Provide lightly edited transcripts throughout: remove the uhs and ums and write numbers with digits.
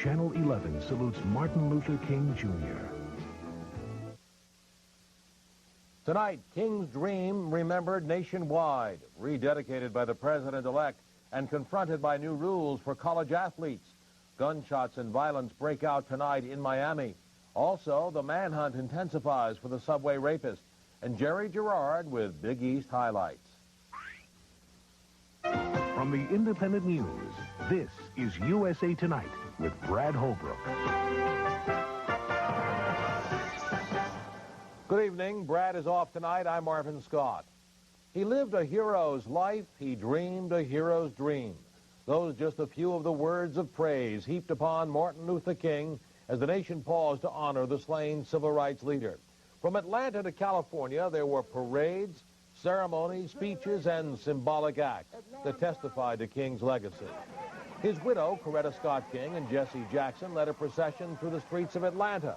Channel 11 salutes Martin Luther King, Jr. Tonight, King's Dream remembered nationwide, rededicated by the president-elect, and confronted by new rules for college athletes. Gunshots and violence break out tonight in Miami. Also, the manhunt intensifies for the subway rapist. And Jerry Gerard with Big East highlights. From the Independent News, this is USA Tonight with Brad Holbrook. Good evening. Brad is off tonight. I'm Marvin Scott. He lived a hero's life. He dreamed a hero's dream. Those just a few of the words of praise heaped upon Martin Luther King as the nation paused to honor the slain civil rights leader. From Atlanta to California, there were parades, ceremonies, speeches, and symbolic acts that testified to King's legacy. His widow, Coretta Scott King, and Jesse Jackson led a procession through the streets of Atlanta.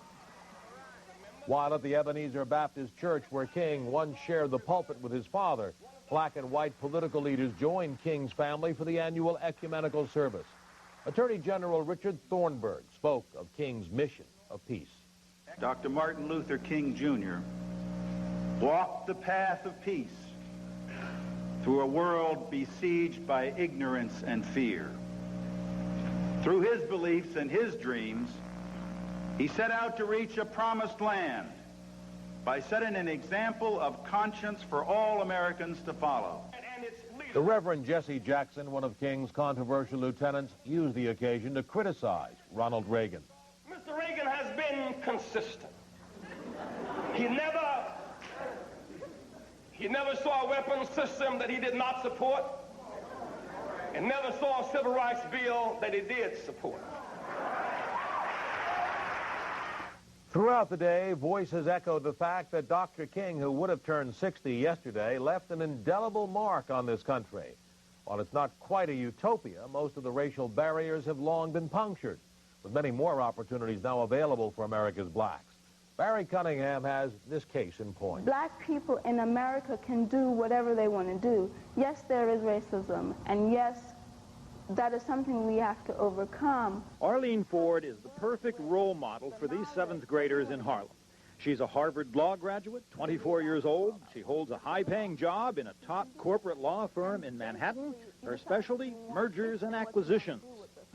While at the Ebenezer Baptist Church, where King once shared the pulpit with his father, black and white political leaders joined King's family for the annual ecumenical service. Attorney General Richard Thornburgh spoke of King's mission of peace. Dr. Martin Luther King, Jr. walked the path of peace through a world besieged by ignorance and fear. Through his beliefs and his dreams, he set out to reach a promised land by setting an example of conscience for all Americans to follow. The Reverend Jesse Jackson, one of King's controversial lieutenants, used the occasion to criticize Ronald Reagan. Mr. Reagan has been consistent. He never saw a weapons system that he did not support, and never saw a civil rights bill that he did support. Throughout the day, voices echoed the fact that Dr. King, who would have turned 60 yesterday, left an indelible mark on this country. While it's not quite a utopia, most of the racial barriers have long been punctured, with many more opportunities now available for America's blacks. Barry Cunningham has this case in point. Black people in America can do whatever they want to do. Yes, there is racism, and yes, that is something we have to overcome. Arlene Ford is the perfect role model for these 7th graders in Harlem. She's a Harvard law graduate, 24 years old. She holds a high-paying job in a top corporate law firm in Manhattan. Her specialty, mergers and acquisitions.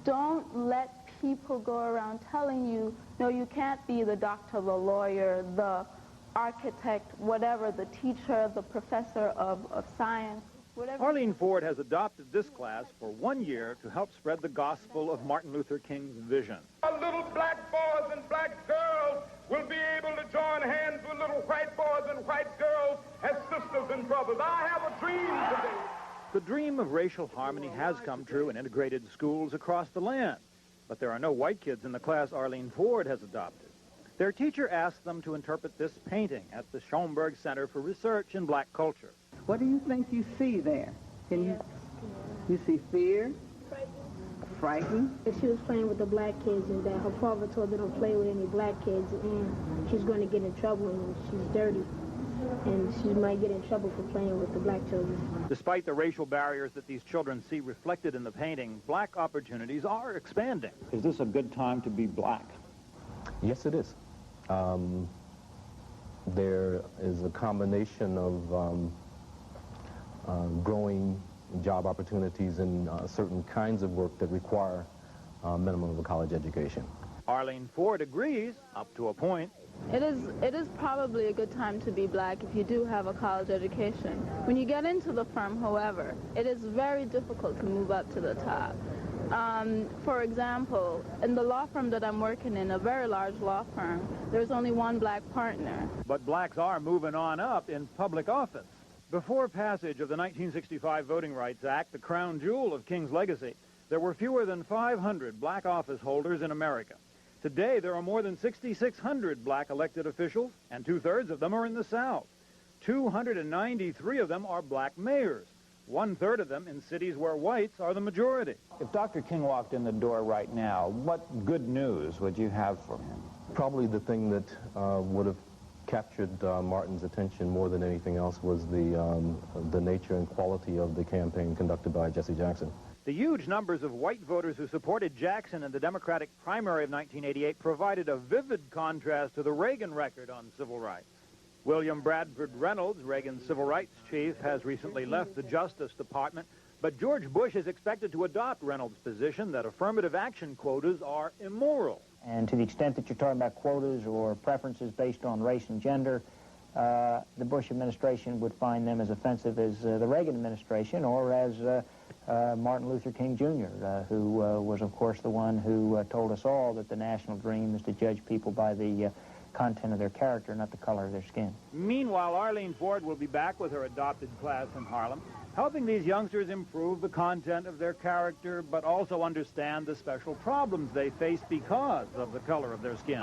Don't let people go around telling you, no, you can't be the doctor, the lawyer, the architect, whatever, the teacher, the professor of science. Whatever. Arlene Ford has adopted this class for 1 year to help spread the gospel of Martin Luther King's vision. Our little black boys and black girls will be able to join hands with little white boys and white girls as sisters and brothers. I have a dream today. The dream of racial harmony has come true in integrated schools across the land. But there are no white kids in the class Arlene Ford has adopted. Their teacher asked them to interpret this painting at the Schoenberg Center for Research in Black Culture. What do you think you see there? Can you see fear? Frightened? She was playing with the black kids, and that her father told her don't play with any black kids, and she's going to get in trouble, and she's dirty, and she might get in trouble for playing with the black children. Despite the racial barriers that these children see reflected in the painting, black opportunities are expanding. Is this a good time to be black? Yes, it is. There is a combination of growing job opportunities in certain kinds of work that require minimum of a college education. Arlene Ford agrees, up to a point. It is probably a good time to be black if you do have a college education. When you get into the firm, however, it is very difficult to move up to the top. For example, in the law firm that I'm working in, a very large law firm, there's only one black partner. But blacks are moving on up in public office. Before passage of the 1965 Voting Rights Act, the crown jewel of King's legacy, there were fewer than 500 black office holders in America. Today, there are more than 6,600 black elected officials, and 2/3 of them are in the South. 293 of them are black mayors. 1/3 of them in cities where whites are the majority. If Dr. King walked in the door right now, what good news would you have for him? Probably the thing that would have captured Martin's attention more than anything else was the nature and quality of the campaign conducted by Jesse Jackson. The huge numbers of white voters who supported Jackson in the Democratic primary of 1988 provided a vivid contrast to the Reagan record on civil rights. William Bradford Reynolds, Reagan's civil rights chief, has recently left the Justice Department, but George Bush is expected to adopt Reynolds' position that affirmative action quotas are immoral. And to the extent that you're talking about quotas or preferences based on race and gender, the Bush administration would find them as offensive as the Reagan administration or as Martin Luther King Jr., who was, of course, the one who told us all that the national dream is to judge people by the content of their character, not the color of their skin. Meanwhile, Arlene Ford will be back with her adopted class in Harlem, helping these youngsters improve the content of their character, but also understand the special problems they face because of the color of their skin.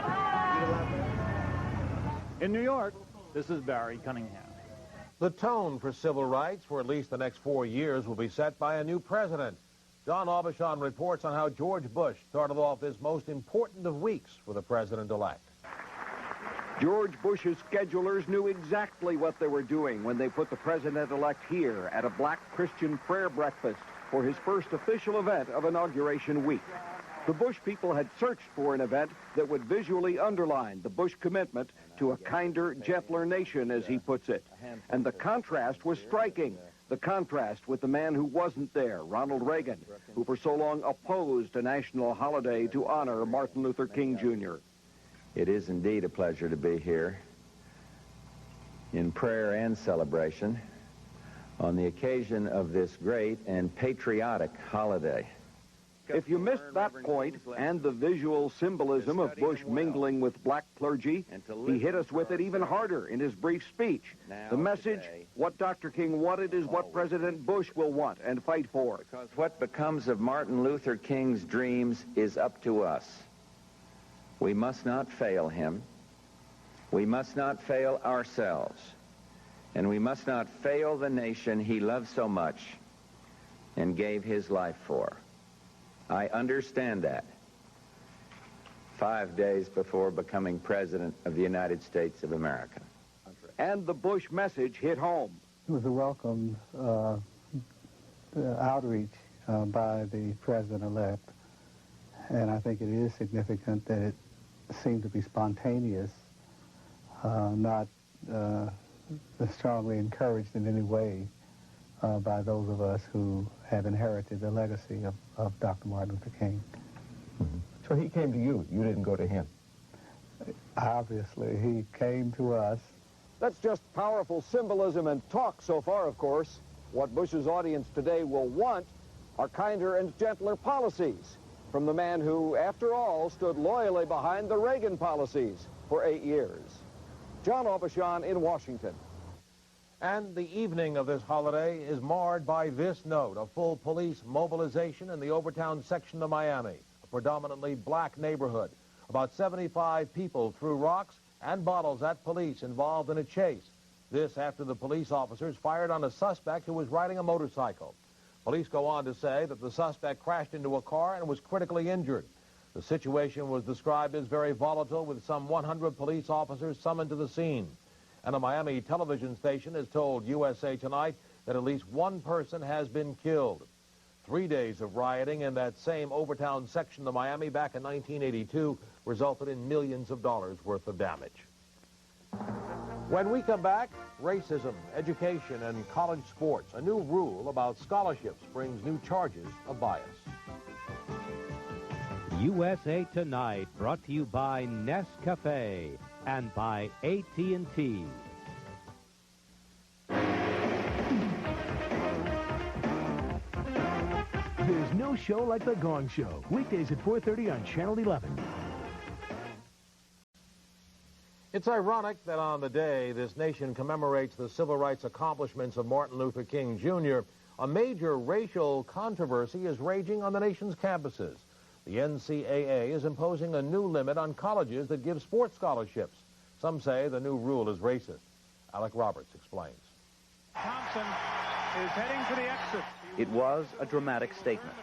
In New York, this is Barry Cunningham. The tone for civil rights for at least the next 4 years will be set by a new president. John Aubuchon reports on how George Bush started off this most important of weeks for the president-elect. George Bush's schedulers knew exactly what they were doing when they put the president-elect here at a black Christian prayer breakfast for his first official event of Inauguration Week. The Bush people had searched for an event that would visually underline the Bush commitment to a kinder, gentler nation, as he puts it. And the contrast was striking. The contrast with the man who wasn't there, Ronald Reagan, who for so long opposed a national holiday to honor Martin Luther King Jr. It is indeed a pleasure to be here in prayer and celebration on the occasion of this great and patriotic holiday. If you missed that point and the visual symbolism of Bush mingling with black clergy, he hit us with it even harder in his brief speech. The message, what Dr. King wanted is what President Bush will want and fight for. Because what becomes of Martin Luther King's dreams is up to us. We must not fail him. We must not fail ourselves. And we must not fail the nation he loved so much and gave his life for. I understand that 5 days before becoming President of the United States of America. And the Bush message hit home. It was a welcome outreach by the President-elect, and I think it is significant that it seemed to be spontaneous, not strongly encouraged in any way by those of us who have inherited the legacy of Dr. Martin Luther King. Mm-hmm. So he came to you. You didn't go to him. Obviously, he came to us. That's just powerful symbolism and talk so far, of course. What Bush's audience today will want are kinder and gentler policies from the man who, after all, stood loyally behind the Reagan policies for 8 years. John Aubuchon in Washington. And the evening of this holiday is marred by this note: a full police mobilization in the Overtown section of Miami, a predominantly black neighborhood. About 75 people threw rocks and bottles at police involved in a chase. This after the police officers fired on a suspect who was riding a motorcycle. Police go on to say that the suspect crashed into a car and was critically injured. The situation was described as very volatile, with some 100 police officers summoned to the scene. And a Miami television station has told USA Tonight that at least one person has been killed. 3 days of rioting in that same Overtown section of Miami back in 1982 resulted in millions of dollars worth of damage. When we come back, racism, education, and college sports. A new rule about scholarships brings new charges of bias. USA Tonight, brought to you by Nescafe and by AT&T. There's no show like The Gong Show. Weekdays at 4:30 on Channel 11. It's ironic that on the day this nation commemorates the civil rights accomplishments of Martin Luther King Jr., a major racial controversy is raging on the nation's campuses. The NCAA is imposing a new limit on colleges that give sports scholarships. Some say the new rule is racist. Alec Roberts explains. Thompson is heading for the exit. It was a dramatic statement.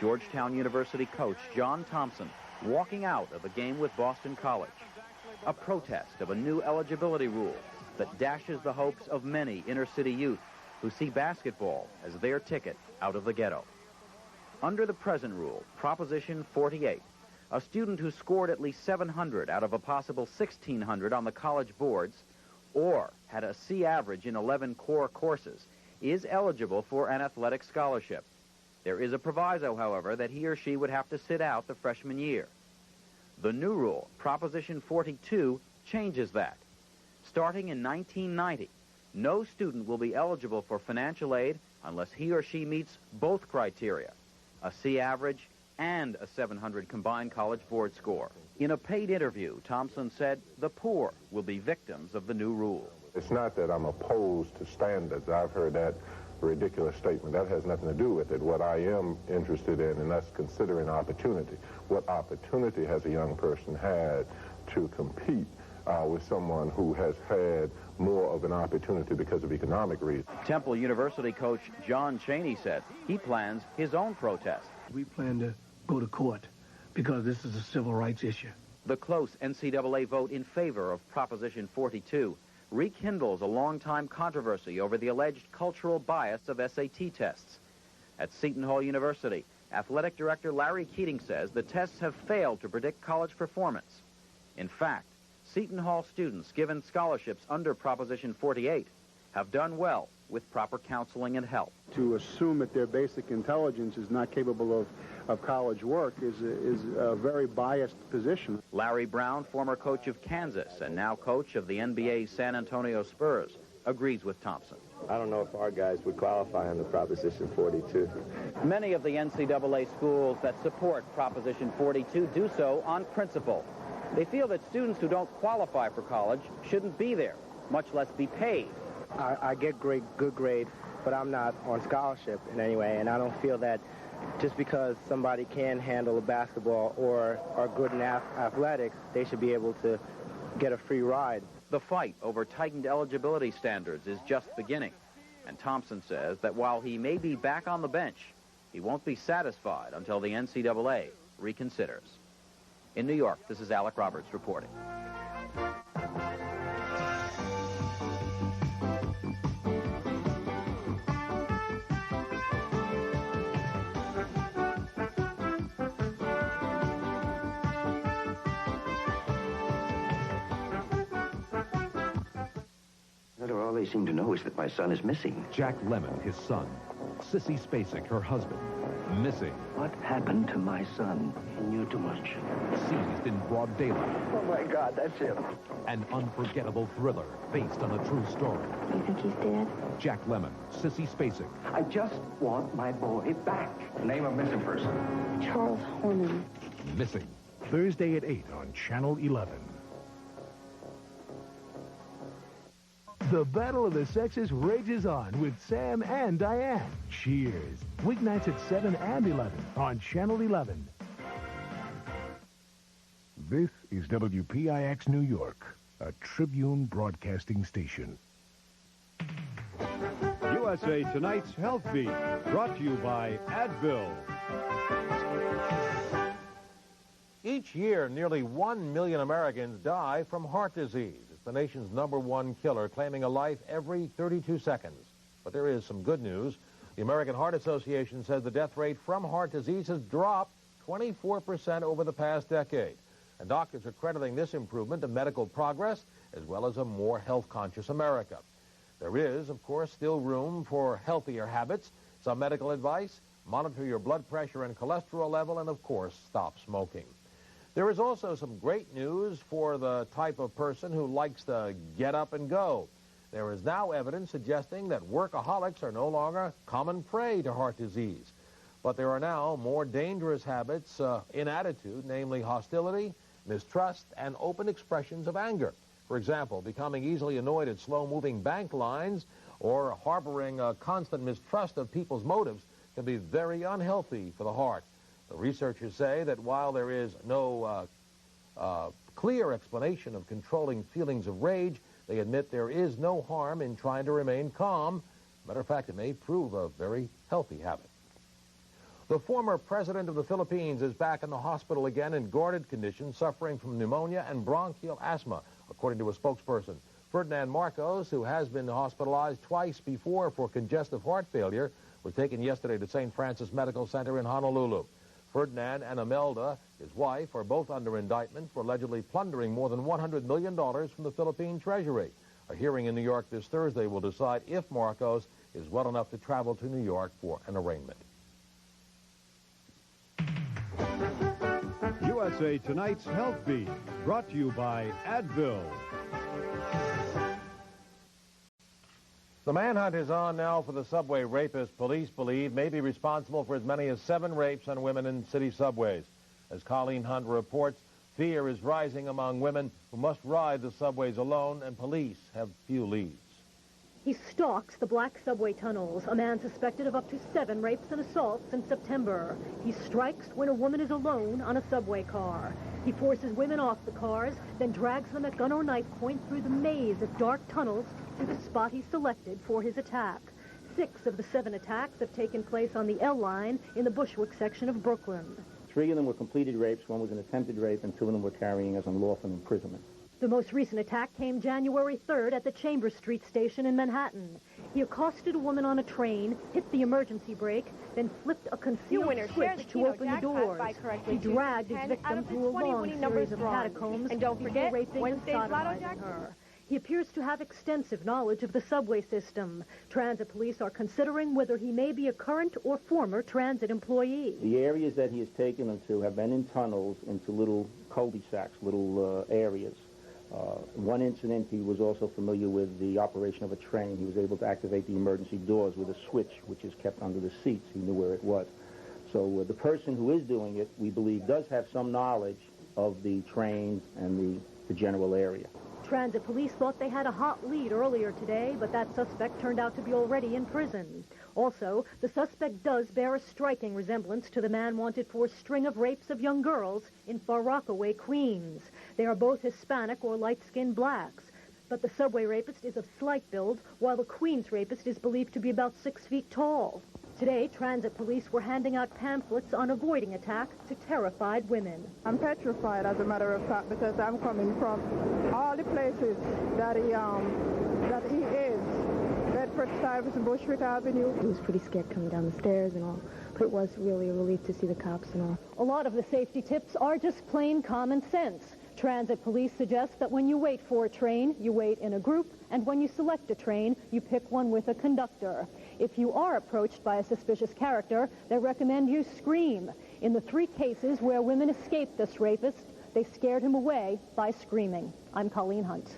Georgetown University coach John Thompson walking out of a game with Boston College. A protest of a new eligibility rule that dashes the hopes of many inner-city youth who see basketball as their ticket out of the ghetto. Under the present rule, Proposition 48, a student who scored at least 700 out of a possible 1,600 on the college boards or had a C average in 11 core courses is eligible for an athletic scholarship. There is a proviso, however, that he or she would have to sit out the freshman year. The new rule, Proposition 42, changes that. Starting in 1990, no student will be eligible for financial aid unless he or she meets both criteria, a C average and a 700 combined college board score. In a paid interview, Thompson said the poor will be victims of the new rule. It's not that I'm opposed to standards. I've heard that ridiculous statement. That has nothing to do with it. What I am interested in, and that's considering opportunity. What opportunity has a young person had to compete with someone who has had more of an opportunity because of economic reasons? Temple University coach John Chaney said he plans his own protest. We plan to go to court because this is a civil rights issue. The close NCAA vote in favor of Proposition 42 rekindles a long-time controversy over the alleged cultural bias of SAT tests. At Seton Hall University, athletic director Larry Keating says the tests have failed to predict college performance. In fact, Seton Hall students given scholarships under Proposition 48 have done well with proper counseling and help. To assume that their basic intelligence is not capable of college work is a very biased position. Larry Brown, former coach of Kansas and now coach of the NBA's San Antonio Spurs, agrees with Thompson. I don't know if our guys would qualify under Proposition 42. Many of the NCAA schools that support Proposition 42 do so on principle. They feel that students who don't qualify for college shouldn't be there, much less be paid. I get good grade, but I'm not on scholarship in any way, and I don't feel that just because somebody can handle a basketball or are good in athletics, they should be able to get a free ride. The fight over tightened eligibility standards is just beginning, and Thompson says that while he may be back on the bench, he won't be satisfied until the NCAA reconsiders. In New York, this is Alec Roberts reporting. All they seem to know is that my son is missing. Jack Lemmon, his son. Sissy Spacek, her husband. Missing. What happened to my son? He knew too much. Seized in broad daylight. Oh, my God, that's him. An unforgettable thriller based on a true story. Do you think he's dead? Jack Lemmon, Sissy Spacek. I just want my boy back. Name of missing person. Charles Horman. Missing. Thursday at 8 on Channel 11. The Battle of the Sexes rages on with Sam and Diane. Cheers. Weeknights at 7 and 11 on Channel 11. This is WPIX New York, a Tribune broadcasting station. USA Tonight's Health Beat, brought to you by Advil. Each year, nearly 1 million Americans die from heart disease. It's the nation's #1 killer, claiming a life every 32 seconds. But there is some good news. The American Heart Association says the death rate from heart disease has dropped 24% over the past decade. And doctors are crediting this improvement to medical progress as well as a more health-conscious America. There is, of course, still room for healthier habits, some medical advice, monitor your blood pressure and cholesterol level, and, of course, stop smoking. There is also some great news for the type of person who likes to get up and go. There is now evidence suggesting that workaholics are no longer common prey to heart disease. But there are now more dangerous habits in attitude, namely hostility, mistrust, and open expressions of anger. For example, becoming easily annoyed at slow-moving bank lines or harboring a constant mistrust of people's motives can be very unhealthy for the heart. The researchers say that while there is no clear explanation of controlling feelings of rage, they admit there is no harm in trying to remain calm. Matter of fact, it may prove a very healthy habit. The former president of the Philippines is back in the hospital again in guarded conditions, suffering from pneumonia and bronchial asthma, according to a spokesperson. Ferdinand Marcos, who has been hospitalized twice before for congestive heart failure, was taken yesterday to St. Francis Medical Center in Honolulu. Ferdinand and Imelda, his wife, are both under indictment for allegedly plundering more than $100 million from the Philippine Treasury. A hearing in New York this Thursday will decide if Marcos is well enough to travel to New York for an arraignment. USA Tonight's Health Beat, brought to you by Advil. The manhunt is on now for the subway rapist police believe may be responsible for as many as 7 rapes on women in city subways. As Colleen Hunt reports, fear is rising among women who must ride the subways alone, and police have few leads. He stalks the black subway tunnels, a man suspected of up to 7 rapes and assaults in September. He strikes when a woman is alone on a subway car. He forces women off the cars, then drags them at gun or knife point through the maze of dark tunnels to the spot he selected for his attack. 6 of the 7 attacks have taken place on the L line in the Bushwick section of Brooklyn. 3 of them were completed rapes, 1 was an attempted rape, and 2 of them were carrying as unlawful imprisonment. The most recent attack came January 3rd at the Chambers Street station in Manhattan. He accosted a woman on a train, hit the emergency brake, then flipped a concealed switch to open the doors. He dragged his victim through a long series of catacombs before raping and sodomizing her. He appears to have extensive knowledge of the subway system. Transit police are considering whether he may be a current or former transit employee. The areas that he has taken them to have been in tunnels into little cul-de-sacs, little areas. One incident, he was also familiar with the operation of a train. He was able to activate the emergency doors with a switch, which is kept under the seats. He knew where it was. So the person who is doing it, we believe, does have some knowledge of the trains and the general area. Transit police thought they had a hot lead earlier today, but that suspect turned out to be already in prison. Also, the suspect does bear a striking resemblance to the man wanted for a string of rapes of young girls in Far Rockaway, Queens. They are both Hispanic or light-skinned blacks. But the subway rapist is of slight build, while the Queens rapist is believed to be about 6 feet tall. Today, transit police were handing out pamphlets on avoiding attack to terrified women. I'm petrified, as a matter of fact, because I'm coming from all the places that he is. Bedford Stuyvesant, Bushwick Avenue. He was pretty scared coming down the stairs and all, but it was really a relief to see the cops and all. A lot of the safety tips are just plain common sense. Transit police suggest that when you wait for a train, you wait in a group, and when you select a train, you pick one with a conductor. If you are approached by a suspicious character, they recommend you scream. In the 3 cases where women escaped this rapist, they scared him away by screaming. I'm Colleen Hunt.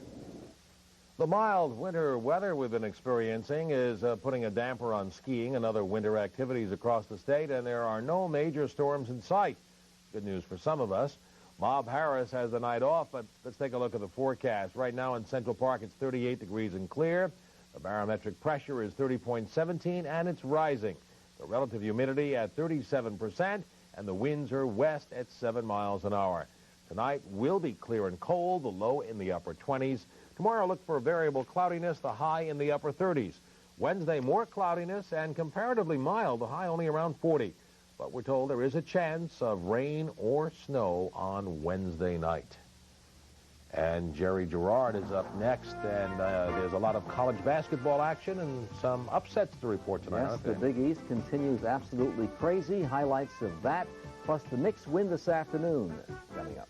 The mild winter weather we've been experiencing is putting a damper on skiing and other winter activities across the state, and there are no major storms in sight. Good news for some of us. Bob Harris has the night off, but let's take a look at the forecast. Right now in Central Park, it's 38 degrees and clear. The barometric pressure is 30.17, and it's rising. The relative humidity at 37%, and the winds are west at 7 miles an hour. Tonight will be clear and cold, the low in the upper 20s. Tomorrow, look for variable cloudiness, the high in the upper 30s. Wednesday, more cloudiness and comparatively mild, the high only around 40. But we're told there is a chance of rain or snow on Wednesday night. And Jerry Gerard is up next, and there's a lot of college basketball action and some upsets to report tonight. Yes, the Big East continues absolutely crazy. Highlights of that, plus the Knicks win this afternoon, coming up.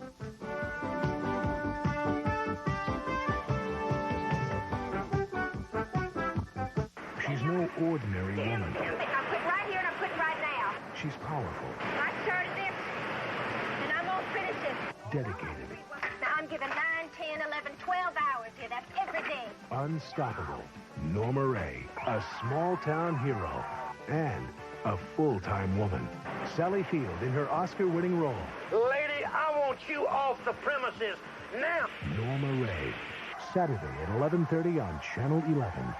She's no ordinary woman. I'm putting right here and I'm putting right now. She's powerful, I started this, and I'm going to finish it. dedicated, Now, I'm giving 9, 10, 11, 12 hours here. That's every day. unstoppable. Norma Ray, a small-town hero, and a full-time woman. Sally Field in her Oscar-winning role. Lady, I want you off the premises now. Norma Ray, Saturday at 11:30 on Channel 11.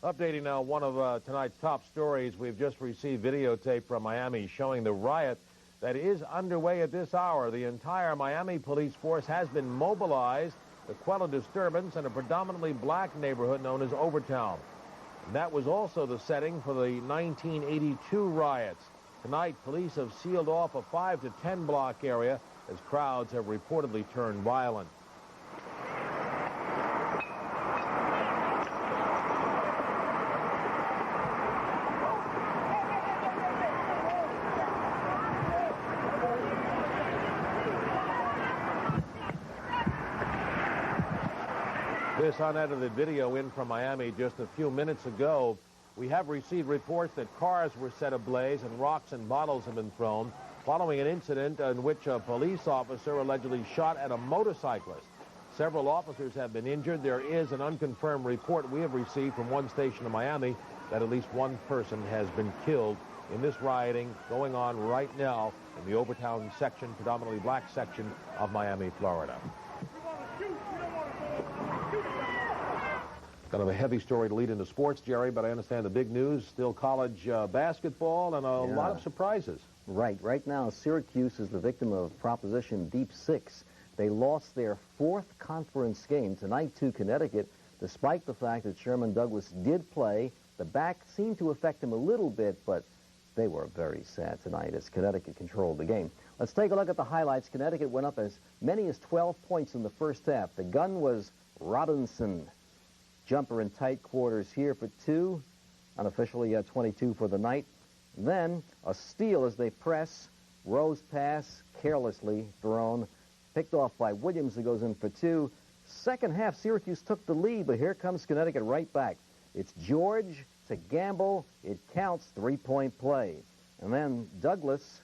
Updating now one of tonight's top stories. We've just received videotape from Miami showing the riot that is underway at this hour. The entire Miami police force has been mobilized to quell a disturbance in a predominantly black neighborhood known as Overtown. And that was also the setting for the 1982 riots. Tonight, police have sealed off a 5 to 10 block area as crowds have reportedly turned violent. this unedited video in from Miami just a few minutes ago. We have received reports that cars were set ablaze and rocks and bottles have been thrown following an incident in which a police officer allegedly shot at a motorcyclist. Several officers have been injured. There is an unconfirmed report we have received from one station in Miami that at least one person has been killed in this rioting going on right now in the Overtown section, predominantly black section of Miami, Florida. Kind of a heavy story to lead into sports, Jerry, but I understand the big news, still college basketball and a lot of surprises. Right now, Syracuse is the victim of Proposition Deep 6. They lost their fourth conference game tonight to Connecticut, despite the fact that Sherman Douglas did play. The back seemed to affect him a little bit, but they were very sad tonight as Connecticut controlled the game. Let's take a look at the highlights. Connecticut went up as many as 12 points in the first half. The gun was Robinson. Jumper in tight quarters here for 2. Unofficially 22 for the night. Then a steal as they press. Rose pass, carelessly thrown. Picked off by Williams, who goes in for 2. Second half, Syracuse took the lead, but here comes Connecticut right back. It's George to Gamble. It counts, 3-point play. And then Douglas,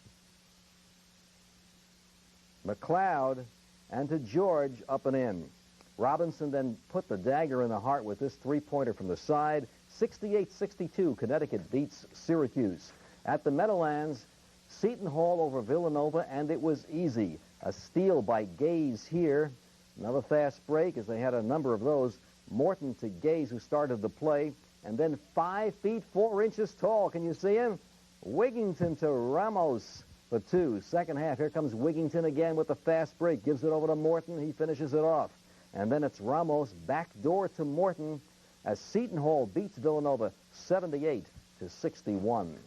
McLeod, and to George up and in. Robinson then put the dagger in the heart with this 3-pointer from the side. 68-62, Connecticut beats Syracuse. At the Meadowlands, Seton Hall over Villanova, and it was easy. A steal by Gaze here. Another fast break, as they had a number of those. Morton to Gaze, who started the play. And then 5 feet 4 inches tall. Can you see him? Wigington to Ramos for 2. Second half, here comes Wigington again with the fast break. Gives it over to Morton. He finishes it off. And then it's Ramos backdoor to Morton as Seton Hall beats Villanova 78-61.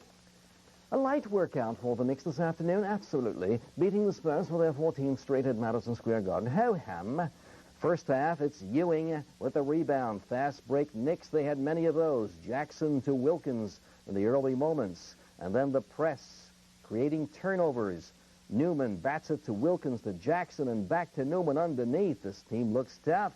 A light workout for the Knicks this afternoon, absolutely. Beating the Spurs for their 14th straight at Madison Square Garden. Ho-hum. First half, it's Ewing with the rebound. Fast break Knicks, they had many of those. Jackson to Wilkins in the early moments. And then the press, creating turnovers. Newman bats it to Wilkins to Jackson and back to Newman underneath. This team looks tough.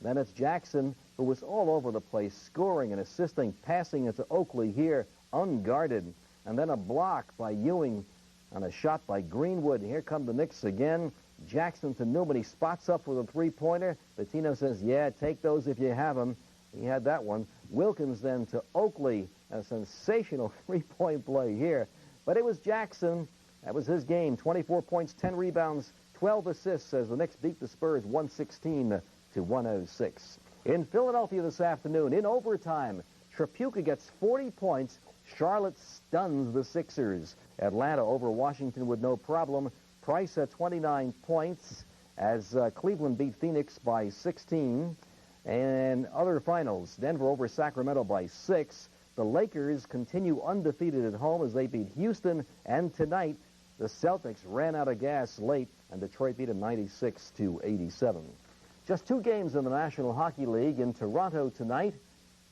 Then it's Jackson, who was all over the place, scoring and assisting, passing it to Oakley here, unguarded. And then a block by Ewing and a shot by Greenwood. Here come the Knicks again. Jackson to Newman. He spots up with a 3-pointer. Bettino says, yeah, take those if you have them. He had that one. Wilkins then to Oakley. A sensational 3-point play here. But it was Jackson. That was his game. 24 points, 10 rebounds, 12 assists as the Knicks beat the Spurs 116-106. In Philadelphia this afternoon, in overtime, Tripucka gets 40 points. Charlotte stuns the Sixers. Atlanta over Washington with no problem. Price at 29 points as Cleveland beat Phoenix by 16. And other finals, Denver over Sacramento by 6. The Lakers continue undefeated at home as they beat Houston. And tonight, the Celtics ran out of gas late, and Detroit beat them 96-87. Just 2 games in the National Hockey League in Toronto tonight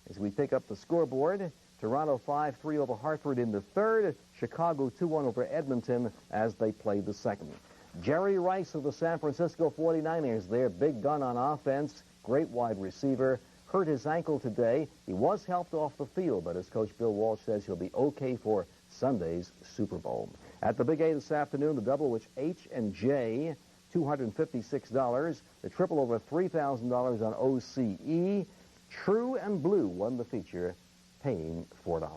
as we pick up the scoreboard. Toronto 5-3 over Hartford in the third. Chicago 2-1 over Edmonton as they play the second. Jerry Rice of the San Francisco 49ers, their big gun on offense, great wide receiver, hurt his ankle today. He was helped off the field, but as Coach Bill Walsh says, he'll be okay for Sunday's Super Bowl. At the Big A this afternoon, the double, which H&J, $256. The triple over $3,000 on OCE. True and Blue won the feature, paying $4.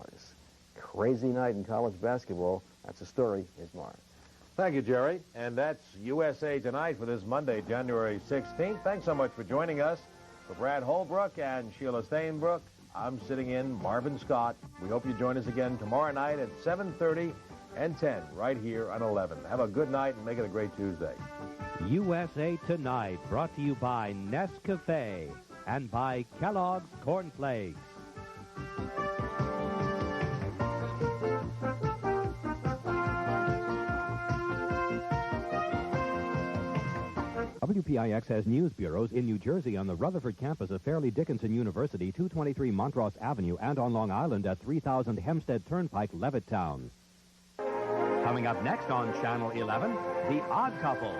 Crazy night in college basketball. That's the story. Here's Mark. Thank you, Jerry. And that's USA Tonight for this Monday, January 16th. Thanks so much for joining us. For Brad Holbrook and Sheila Stainbrook, I'm sitting in Marvin Scott. We hope you join us again tomorrow night at 7:30 and 10 right here on 11. Have a good night and make it a great Tuesday. USA Tonight, brought to you by Nescafe and by Kellogg's Corn Flakes. WPIX has news bureaus in New Jersey on the Rutherford campus of Fairleigh Dickinson University, 223 Montross Avenue, and on Long Island at 3000 Hempstead Turnpike, Levittown. Coming up next on Channel 11, The Odd Couple.